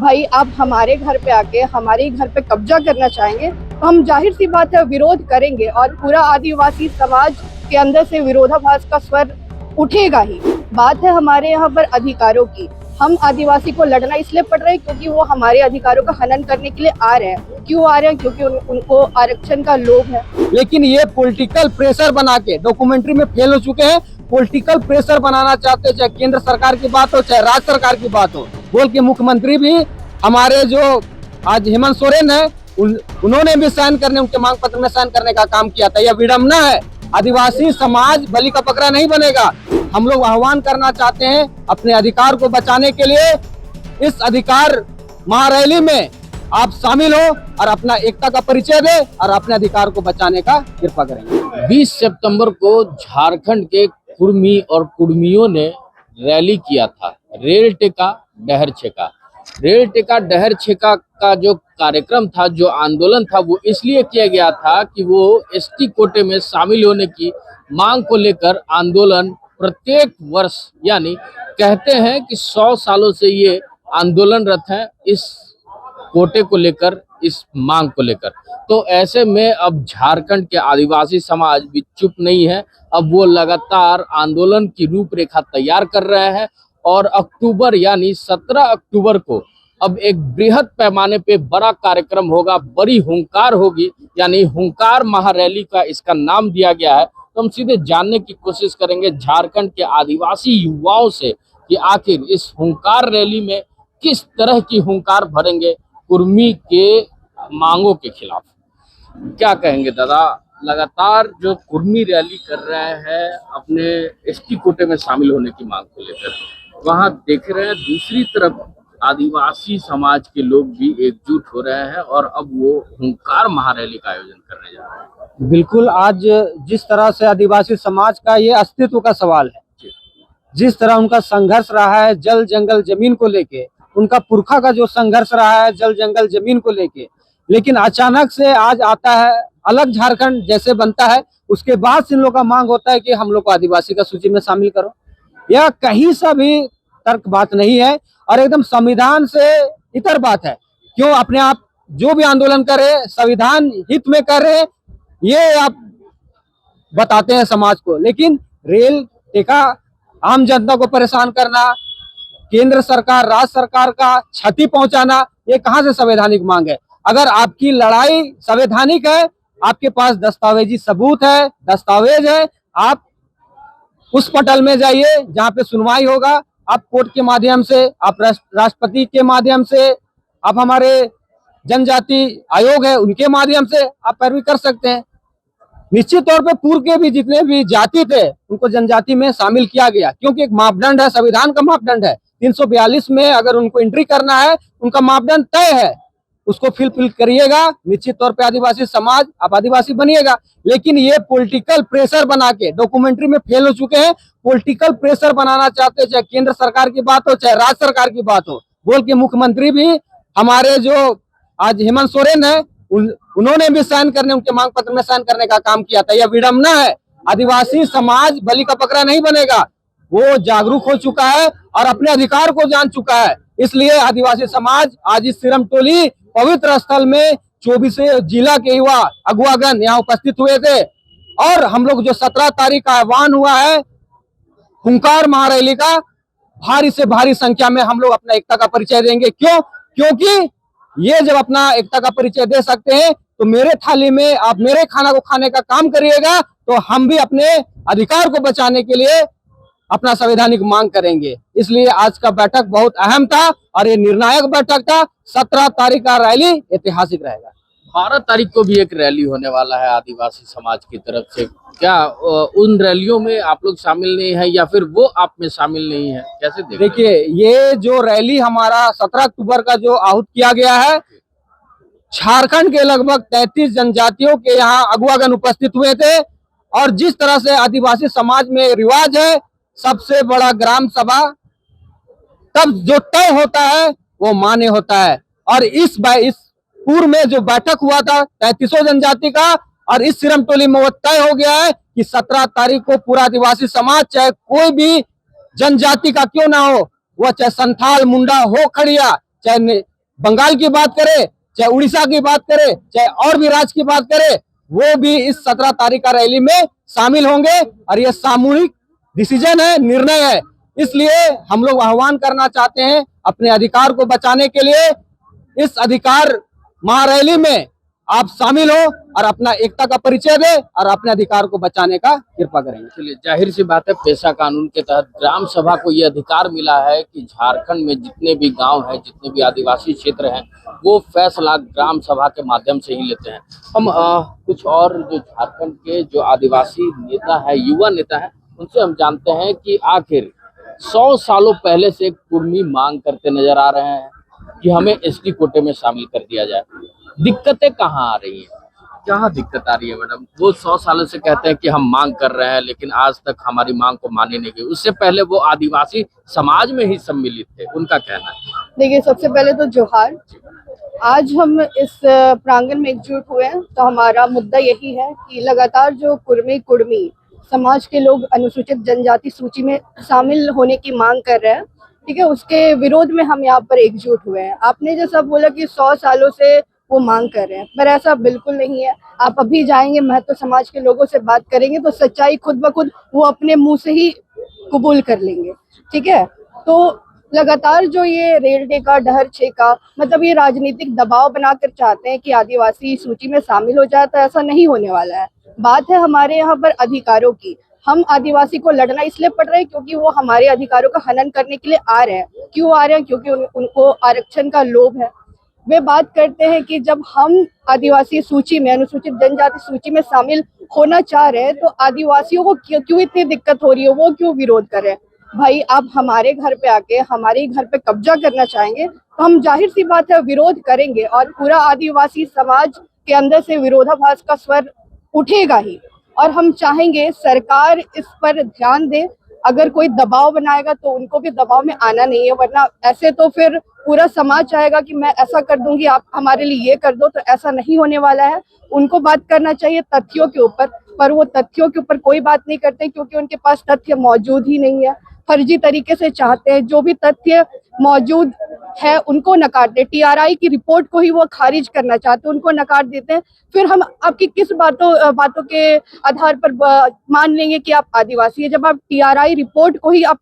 भाई आप हमारे घर पे आके हमारे घर पे कब्जा करना चाहेंगे तो हम जाहिर सी बात है विरोध करेंगे और पूरा आदिवासी समाज के अंदर से विरोधाभास का स्वर उठेगा ही। बात है हमारे यहाँ पर अधिकारों की। हम आदिवासी को लड़ना इसलिए पड़ रहे हैं क्योंकि वो हमारे अधिकारों का हनन करने के लिए आ रहे हैं। क्यों आ रहे हैं? क्योंकि उनको आरक्षण का लोभ है। लेकिन ये पॉलिटिकल प्रेशर बना के डॉक्यूमेंट्री में फेल हो चुके हैं। पॉलिटिकल प्रेशर बनाना चाहते हैं, चाहे केंद्र सरकार की बात हो चाहे राज्य सरकार की बात हो। बोल के मुख्यमंत्री भी हमारे जो आज हेमंत सोरेन है उन्होंने भी साइन करने, उनके मांग पत्र में साइन करने का काम किया था। यह विडम्बना है। आदिवासी समाज बलि का बकरा नहीं बनेगा। हम लोग आह्वान करना चाहते हैं अपने अधिकार को बचाने के लिए। इस अधिकार महारैली में आप शामिल हो और अपना एकता का परिचय दे और अपने अधिकार को बचाने का कृपा करेंगे। 20 सितंबर को झारखंड के कुर्मी और कुर्मियों ने रैली किया था। रेल टेका डहर छेका। रेल टेका डहर छेका का जो कार्यक्रम था, जो आंदोलन था, वो इसलिए किया गया था कि वो एसटी कोटे में शामिल होने की मांग को लेकर आंदोलन प्रत्येक वर्ष, यानी कहते हैं कि 100 सालों से ये आंदोलनरत हैं इस कोटे को लेकर, इस मांग को लेकर। तो ऐसे में अब झारखंड के आदिवासी समाज भी चुप नहीं है। अब वो लगातार आंदोलन की रूपरेखा तैयार कर रहे हैं और अक्टूबर यानी 17 अक्टूबर को अब एक बृहद पैमाने पे बड़ा कार्यक्रम होगा, बड़ी हुंकार होगी, यानी हुंकार महारैली का इसका नाम दिया गया है। तो हम सीधे जानने की कोशिश करेंगे झारखंड के आदिवासी युवाओं से कि आखिर इस हुंकार रैली में किस तरह की हुंकार भरेंगे कुर्मी के मांगों के खिलाफ। क्या कहेंगे दादा? लगातार जो कुर्मी रैली कर रहे हैं अपने एसटी कोटे में शामिल होने की मांग को लेकर, वहां देख रहे हैं दूसरी तरफ आदिवासी समाज के लोग भी एकजुट हो रहे हैं और अब वो हुंकार महारैली का आयोजन करने जा रहे हैं। बिल्कुल, आज जिस तरह से आदिवासी समाज का ये अस्तित्व का सवाल है, जिस तरह उनका संघर्ष रहा है जल जंगल जमीन को लेके, उनका पुरखा का जो संघर्ष रहा है जल जंगल जमीन को लेके, लेकिन अचानक से आज आता है अलग झारखंड जैसे बनता है, उसके बाद से इन लोग का मांग होता है कि हम लोग को आदिवासी का सूची में शामिल करो। यह कहीं सा भी तर्क बात नहीं है और एकदम संविधान से इतर बात है। क्यों अपने आप जो भी आंदोलन कर रहे संविधान हित में कर रहे, ये आप बताते हैं समाज को। लेकिन रेल टेका आम जनता को परेशान करना, केंद्र सरकार राज्य सरकार का क्षति पहुंचाना, ये कहां से संवैधानिक मांग है? अगर आपकी लड़ाई संवैधानिक है, आपके पास दस्तावेजी सबूत है, दस्तावेज है, आप उस पटल में जाइए जहां पे सुनवाई होगा। आप कोर्ट के माध्यम से, आप राष्ट्रपति के माध्यम से, आप हमारे जनजाति आयोग है उनके माध्यम से आप पैरवी कर सकते हैं। निश्चित तौर पे पूर्व के भी जितने भी जाति थे उनको जनजाति में शामिल किया गया, क्योंकि एक मापदंड है, संविधान का मापदंड है। 342 में अगर उनको एंट्री करना है, उनका मापदंड तय है, उसको फिल करिएगा। निश्चित तौर पे आदिवासी समाज, आप आदिवासी बनिएगा। लेकिन ये पॉलिटिकल प्रेशर बना के डॉक्यूमेंट्री में फेल हो चुके हैं। पॉलिटिकल प्रेशर बनाना चाहते हैं, चाहे केंद्र सरकार की बात हो चाहे राज्य सरकार की बात हो। बोल के मुख्यमंत्री भी हमारे जो आज हेमंत सोरेन है उन्होंने भी साइन करने, उनके मांग पत्र में साइन करने का काम किया था। यह विडम्बना है। आदिवासी समाज बलि का बकरा नहीं बनेगा। वो जागरूक हो चुका है और अपने अधिकार को जान चुका है। इसलिए आदिवासी समाज आज इस सिरम टोली पवित्र स्थल में 24 जिला के युवा अगुवागण यहाँ उपस्थित हुए थे और हम लोग जो 17 तारीख का आह्वान हुआ है हुंकार महारैली का, भारी से भारी संख्या में हम लोग अपना एकता का परिचय देंगे। क्यों? क्योंकि ये जब अपना एकता का परिचय दे सकते हैं तो मेरे थाली में आप मेरे खाना को खाने का काम करिएगा, तो हम भी अपने अधिकार को बचाने के लिए अपना संवैधानिक मांग करेंगे। इसलिए आज का बैठक बहुत अहम था और ये निर्णायक बैठक था। 17 तारीख का रैली ऐतिहासिक रहेगा। 12 तारीख को भी एक रैली होने वाला है आदिवासी समाज की तरफ से। क्या उन रैलियों में आप लोग शामिल नहीं है या फिर वो आप में शामिल नहीं है? कैसे देखिए, ये जो रैली हमारा 17 अक्टूबर का जो आहूत किया गया है, झारखंड के लगभग 33 जनजातियों के यहाँ अगुवागण उपस्थित हुए थे और जिस तरह से आदिवासी समाज में रिवाज है, सबसे बड़ा ग्राम सभा तब जो तय होता है वो मान्य होता है। और इस पूर्व में जो बैठक हुआ था 33 जनजाति का, और इस सिरम टोली में वो तय हो गया है कि 17 तारीख को पूरा आदिवासी समाज, चाहे कोई भी जनजाति का क्यों ना हो, वह चाहे संथाल, मुंडा हो, खड़िया, चाहे बंगाल की बात करें, चाहे उड़ीसा की बात करें, चाहे और भी राज्य की बात करें, वो भी इस 17 तारीख का रैली में शामिल होंगे। और ये सामूहिक डिसीजन है, निर्णय है। इसलिए हम लोग आह्वान करना चाहते हैं अपने अधिकार को बचाने के लिए, इस अधिकार महारैली में आप शामिल हो और अपना एकता का परिचय दे और अपने अधिकार को बचाने का कृपा करेंगे। चलिए, जाहिर सी बात है, पेशा कानून के तहत ग्राम सभा को ये अधिकार मिला है कि झारखंड में जितने भी गांव हैं, जितने भी आदिवासी क्षेत्र हैं, वो फैसला ग्राम सभा के माध्यम से ही लेते हैं। हम कुछ और जो झारखंड के जो आदिवासी नेता है, युवा नेता है, उनसे हम जानते हैं कि आखिर 100 सालों पहले से कुर्मी मांग करते नजर आ रहे हैं कि हमें एसटी कोटे में शामिल कर दिया जाए। दिक्कतें कहाँ आ रही हैं, क्या दिक्कत आ रही है मैडम? वो 100 सालों से कहते हैं कि हम मांग कर रहे हैं, लेकिन आज तक हमारी मांग को मानी नहीं गई। उससे पहले वो आदिवासी समाज में ही सम्मिलित थे, उनका कहना है। देखिए, सबसे पहले तो जोहार। आज हम इस प्रांगण में एकजुट हुए हैं तो हमारा मुद्दा यही है कि लगातार जो कुर्मी समाज के लोग अनुसूचित जनजाति सूची में शामिल होने की मांग कर रहे हैं, ठीक है, उसके विरोध में हम यहाँ पर एकजुट हुए हैं। आपने जैसा बोला कि 100 सालों से वो मांग कर रहे हैं, पर ऐसा बिल्कुल नहीं है। आप अभी जाएंगे, महतो समाज के लोगों से बात करेंगे तो सच्चाई खुद ब खुद वो अपने मुंह से ही कबूल कर लेंगे, ठीक है। तो लगातार जो ये रेल टेका, डहर छेका, मतलब ये राजनीतिक दबाव बनाकर चाहते हैं कि आदिवासी सूची में शामिल हो जाए, तो ऐसा नहीं होने वाला है। बात है हमारे यहाँ पर अधिकारों की। हम आदिवासी को लड़ना इसलिए पड़ रहे हैं क्योंकि वो हमारे अधिकारों का हनन करने के लिए आ रहे हैं। क्यों आ रहे हैं? क्योंकि उनको आरक्षण का लोभ है। वे बात करते हैं कि जब हम आदिवासी सूची में, अनुसूचित जनजाति सूची में शामिल होना चाह रहे हैं तो आदिवासियों को क्यों इतनी दिक्कत हो रही है, वो क्यों विरोध कर रहे हैं। भाई, आप हमारे घर पे आके हमारे घर पे कब्जा करना चाहेंगे तो हम जाहिर सी बात है विरोध करेंगे, और पूरा आदिवासी समाज के अंदर से विरोधाभास का स्वर उठेगा ही। और हम चाहेंगे सरकार इस पर ध्यान दे। अगर कोई दबाव बनाएगा तो उनको भी दबाव में आना नहीं है, वरना ऐसे तो फिर पूरा समाज चाहेगा कि मैं ऐसा कर दूंगी, आप हमारे लिए ये कर दो, तो ऐसा नहीं होने वाला है। उनको बात करना चाहिए तथ्यों के ऊपर, पर वो तथ्यों के ऊपर कोई बात नहीं करते क्योंकि उनके पास तथ्य मौजूद ही नहीं है। फर्जी तरीके से चाहते हैं जो भी तथ्य मौजूद है उनको नकारते। टीआरआई की रिपोर्ट को ही वो खारिज करना चाहते हैं, उनको नकार देते हैं। फिर हम आपकी किस बातों के आधार पर मान लेंगे कि आप आदिवासी है, जब आप टीआरआई रिपोर्ट को ही आप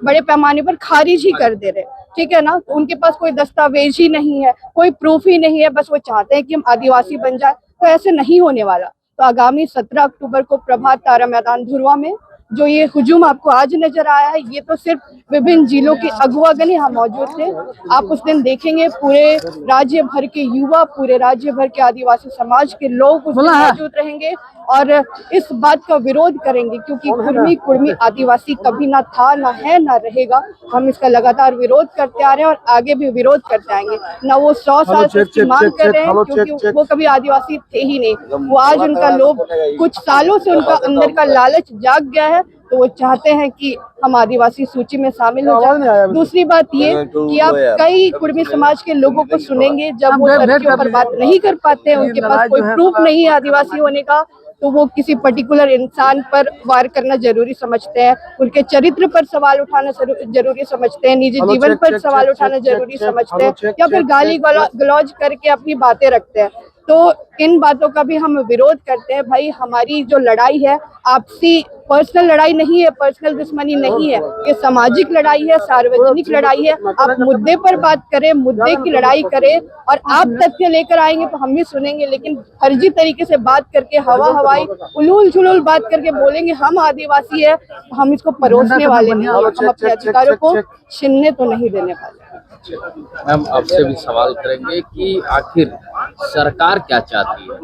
बड़े पैमाने पर खारिज ही कर दे रहे, ठीक है ना। तो उनके पास कोई दस्तावेज ही नहीं है, कोई प्रूफ ही नहीं है, बस वो चाहते हैं कि हम आदिवासी बन जाए, तो ऐसे नहीं होने वाला। तो आगामी 17 अक्टूबर को प्रभात तारा मैदान धुरवा में जो ये हुजूम आपको आज नजर आया है, ये तो सिर्फ विभिन्न जिलों के अगुवागण यहाँ मौजूद थे। आप उस दिन देखेंगे पूरे राज्य भर के युवा, पूरे राज्य भर के आदिवासी समाज के लोग उस दिन मौजूद रहेंगे और इस बात का विरोध करेंगे क्योंकि कुर्मी आदिवासी कभी ना था, ना है, ना रहेगा। हम इसका लगातार विरोध करते आ रहे हैं और आगे भी विरोध करते आएंगे। ना वो 100 साल से मांग कर रहे हैं क्योंकि वो कभी आदिवासी थे ही नहीं। वो आज उनका लोभ, कुछ सालों से उनका अंदर का लालच जाग गया है, तो वो चाहते हैं कि हम आदिवासी सूची में शामिल हो जाए। दूसरी बात ये कि आप कई कुर्मी समाज के लोगों को सुनेंगे, जब वो तथ्यों पर बात नहीं कर पाते हैं, उनके पास कोई प्रूफ नहीं है आदिवासी होने का, तो वो किसी पर्टिकुलर इंसान पर वार करना जरूरी समझते हैं, उनके चरित्र पर सवाल उठाना जरूरी समझते हैं, निजी जीवन पर सवाल उठाना जरूरी समझते हैं, या फिर गाली गलौज करके अपनी बातें रखते हैं। तो इन बातों का भी हम विरोध करते हैं। भाई, हमारी जो लड़ाई है आपसी पर्सनल लड़ाई नहीं है, पर्सनल दुश्मनी नहीं है, ये सामाजिक लड़ाई है, सार्वजनिक लड़ाई है। आप मुद्दे पर बात करें, मुद्दे की लड़ाई करें, और आप तथ्य लेकर आएंगे तो हम भी सुनेंगे, लेकिन फर्जी तरीके से बात करके, हवाई उलूल झुलूल बात करके बोलेंगे हम आदिवासी है, हम इसको परोसने वाले नहीं, हम अपने अधिकारों को छीनने तो नहीं देने वाले। मैम, आपसे भी सवाल करेंगे कि आखिर सरकार क्या चाहती है?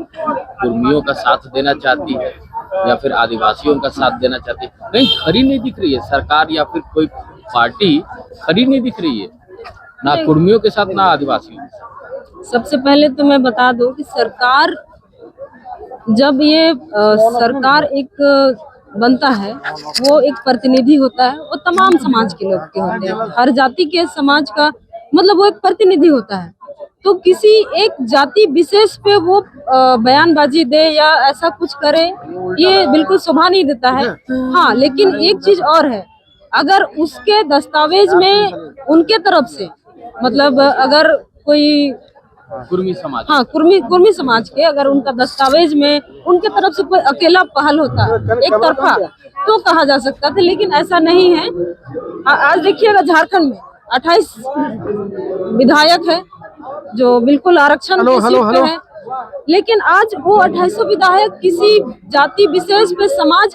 कुर्मियों का साथ देना चाहती है या फिर आदिवासियों का साथ देना चाहती है? कहीं खड़ी नहीं दिख रही है सरकार, या फिर कोई पार्टी खड़ी नहीं दिख रही है, ना कुर्मियों के साथ ना आदिवासियों के साथ। सबसे पहले तो मैं बता दूं कि सरकार, जब ये सरकार एक बनता है, वो एक प्रतिनिधि होता है, वो तमाम समाज के लोग के होते हैं, हर जाति के समाज का, मतलब वो एक प्रतिनिधि होता है। तो किसी एक जाति विशेष पे वो बयानबाजी दे या ऐसा कुछ करे, ये बिल्कुल शोभा नहीं देता है। हाँ, लेकिन एक चीज और है, अगर उसके दस्तावेज में उनके तरफ से मतलब अगर कोई कुर्मी समाज। हाँ कुर्मी समाज के अगर उनका दस्तावेज में उनके तरफ से कोई अकेला पहल होता एक तरफा तो कहा जा सकता था, लेकिन ऐसा नहीं है। आज देखिएगा झारखंड में 28 विधायक है जो बिल्कुल आरक्षण की सीट पे है, लेकिन आज वो 28 विधायक किसी जाति विशेष पे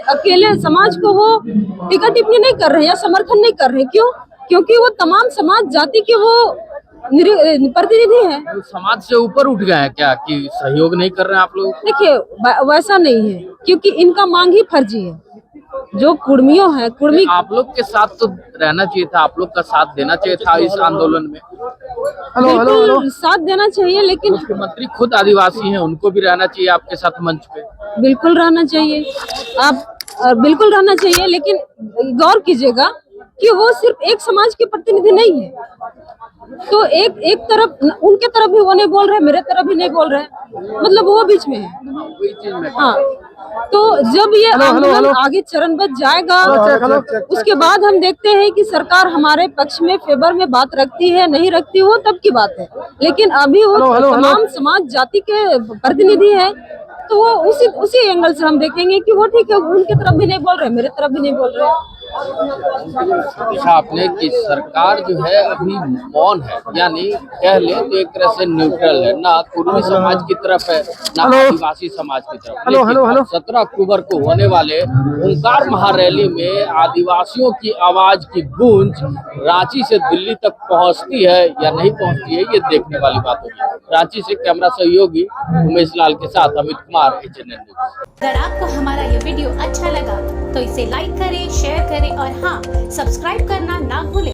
अकेले समाज को वो टिकट टिप्पणी नहीं कर रहे या समर्थन नहीं कर रहे। क्यों? क्योंकि वो तमाम समाज जाति के वो प्रतिनिधि है। तो समाज से ऊपर उठ गए हैं क्या कि सहयोग नहीं कर रहे हैं आप लोग? देखिए वैसा नहीं है, क्योंकि इनका मांग ही फर्जी है। जो कुर्मियों है, कुर्मी आप लोग के साथ तो रहना चाहिए था, आप लोग का साथ देना चाहिए था इस आंदोलन में। बिल्कुल साथ देना चाहिए, लेकिन मुख्यमंत्री खुद आदिवासी हैं, उनको भी रहना चाहिए आपके साथ मंच पे। बिल्कुल रहना चाहिए, बिल्कुल रहना चाहिए, लेकिन गौर कीजिएगा कि वो सिर्फ एक समाज के प्रतिनिधि नहीं है। तो एक तरफ उनके तरफ भी वो नहीं बोल रहे, मेरे तरफ भी नहीं बोल रहे, मतलब वो बीच में है। हाँ, तो जब ये आंदोलन आगे चरणबद्ध जाएगा उसके बाद हम देखते हैं कि सरकार हमारे पक्ष में फेवर में बात रखती है नहीं रखती, हो तब की बात है। लेकिन अभी वो तमाम समाज जाति के प्रतिनिधि है, तो वो उसी एंगल से हम देखेंगे कि वो ठीक है, उनके तरफ भी नहीं बोल रहे, मेरे तरफ भी नहीं बोल रहे। देखा आपने कि सरकार जो है अभी मौन है, यानी कह ले तो एक तरह से न्यूट्रल है, ना कुर्मी समाज की तरफ है ना आदिवासी समाज की तरफ। लेकिन 17 अक्टूबर को होने वाले ओंकार महारैली में आदिवासियों की आवाज की गूंज रांची से दिल्ली तक पहुंचती है या नहीं पहुंचती है, ये देखने वाली बात होगी। रांची से कैमरा सहयोगी उमेश लाल के साथ अमित कुमार, HNN न्यूज़। अगर आपको हमारा ये वीडियो अच्छा लगा तो इसे लाइक करें, शेयर करें और हाँ, सब्सक्राइब करना ना भूलें।